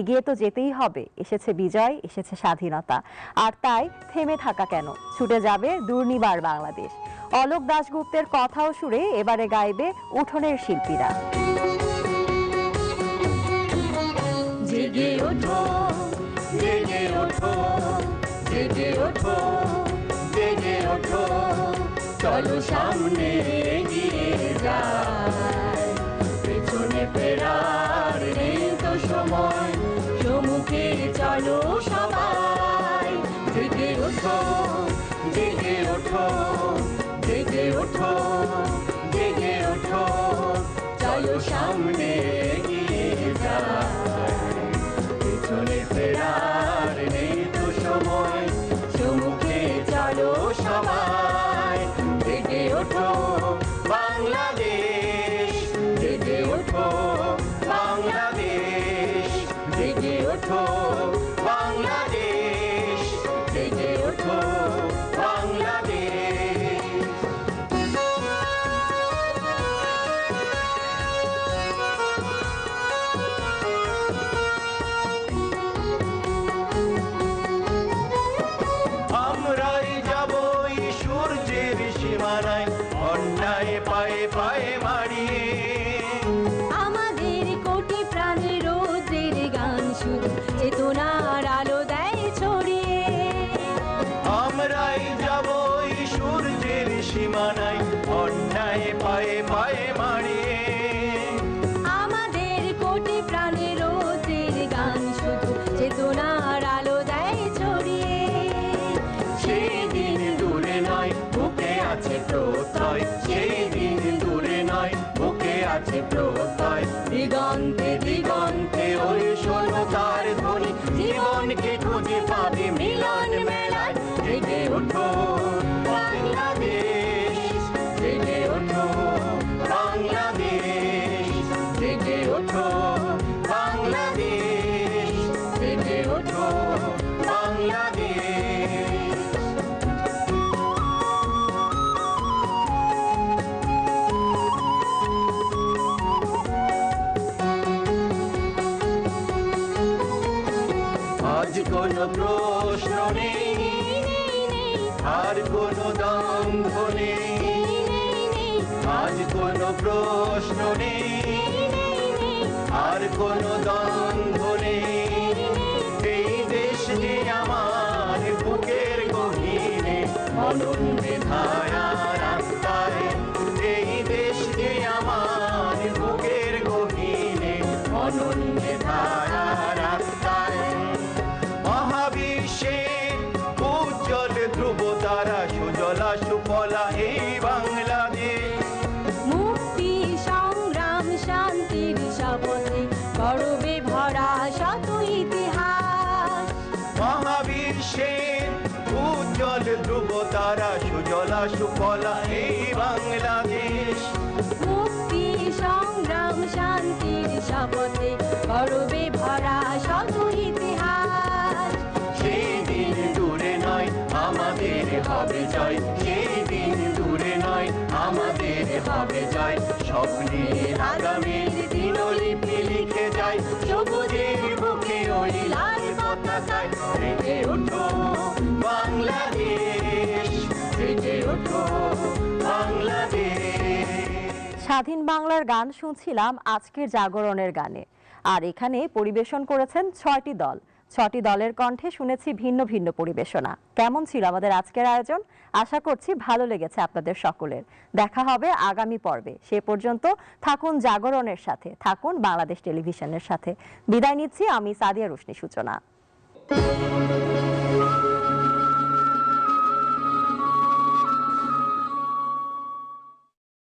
এগিয়ে তো যেতেই হবে, এসেছে বিজয়, এসেছে স্বাধীনতা, আর তাই থেমে থাকা কেন, ছুটে যাবে দুর্নিবার বাংলাদেশ। অলোক দাশগুপ্তের কথাও সুরে এবারে গাইবে উঠোনের শিল্পীরা। জেগে ওঠো, জেগে ওঠো, জেগে ওঠো, জেগে ওঠো, চলো সামনে এগিয়ে যাই, পেছনে ফেরার নেই তো সময়, সম্মুখে চলো সবাই। জেগে ওঠো, জেগে ওঠো, জেগে ওঠো, জেগে ওঠো, চলো সামনে এগিয়ে যাই, পেছনে ফেরার নেই তো সময়, সম্মুখে চলো সবাই। জেগে ওঠো বাংলাদেশ, জেগে ওঠো বাংলাদেশ, জেগে ওঠো বাংলাদেশ, জেগে ওঠো বাংলাদেশ। আমরাই যাব এই সূর্যের সীমানায়, অন্যায় পায়ে পায়ে মারিয়ে, আমাদের কোটি প্রাণের রোদের গান শুধু চেতনার আলো দেয় ছড়িয়ে। আমরাই যাব এই সূর্যের সীমানায়, অন্যায় পায়ে পায়ে মারিয়ে, আমাদের কোটি প্রাণের রোদের গান শুধু চেতনার আলো দেয় ছড়িয়ে। সেই দিন দূরে নয়, বুকে আছে প্রত্যয়, সেই দিন দূরে নয়, বুকে আছে প্রত্যয়, দিগন্তে দিগন্তে ওই শোনো তার ধ্বনি, জীবনকে খুঁজে পাবে মিলন মেলায়। জেগে ওঠো বাংলাদেশ, জেগে ওঠো বাংলাদেশ, জেগে ওঠো বাংলাদেশ, জেগে ওঠো বাংলাদেশ। আজ কোনো প্রশ্ন নেই, আর কোনো দ্বন্দ্ব নেই, আজ কোনো প্রশ্ন নেই, আর কোনো দ্বন্দ্ব নেই। এই দেশ যে আমার বুকের গহীনে, অনন্যে ধারা রাস্তায়, এই দেশ যে আমার বুকের গহীনে, অনন্যে ধারা রাস্তায়। মহাবিশ্বে উজ্জ্বল ধ্রুব তারা, সুজলা সুফলা এই বাংলাদেশ। মুক্তি সংগ্রাম শান্তির শপথে গর্বে ভরা শত ইতিহাস। মহাবিশ্বে উজ্জ্বল ধ্রুব তারা, সুজলা সুফলা এই বাংলাদেশ। মুক্তি সংগ্রাম শান্তির শপথে গর্বে ভরা শত ইতিহাস। সেই দিন দূরে নয়, আমাদের হবে জয়, সেই দিন দূরে নয়, আমাদের হবে জয়। স্বপ্নের আগামীর দিনলিপি লিখে যায়, সবুজের বুকে ওই লাল পতাকায়। জেগে ওঠো বাংলাদেশ, জেগে ওঠো বাংলাদেশ। স্বাধীন বাংলার গান শুনছিলাম আজকের জাগরণের গানে, আর এখানে পরিবেশন করেছেন 6টি দল। 6টি দলের কণ্ঠে শুনেছি ভিন্ন ভিন্ন পরিবেশনা। কেমন ছিল আমাদের আজকের আয়োজন? আশা করছি ভালো লেগেছে আপনাদের সকলের। দেখা হবে আগামী পর্বে। সে পর্যন্ত থাকুন জাগরণের সাথে, থাকুন বাংলাদেশ টেলিভিশনের সাথে। বিদায় নিচ্ছি আমি সাদিয়া রোশনি সূচনা।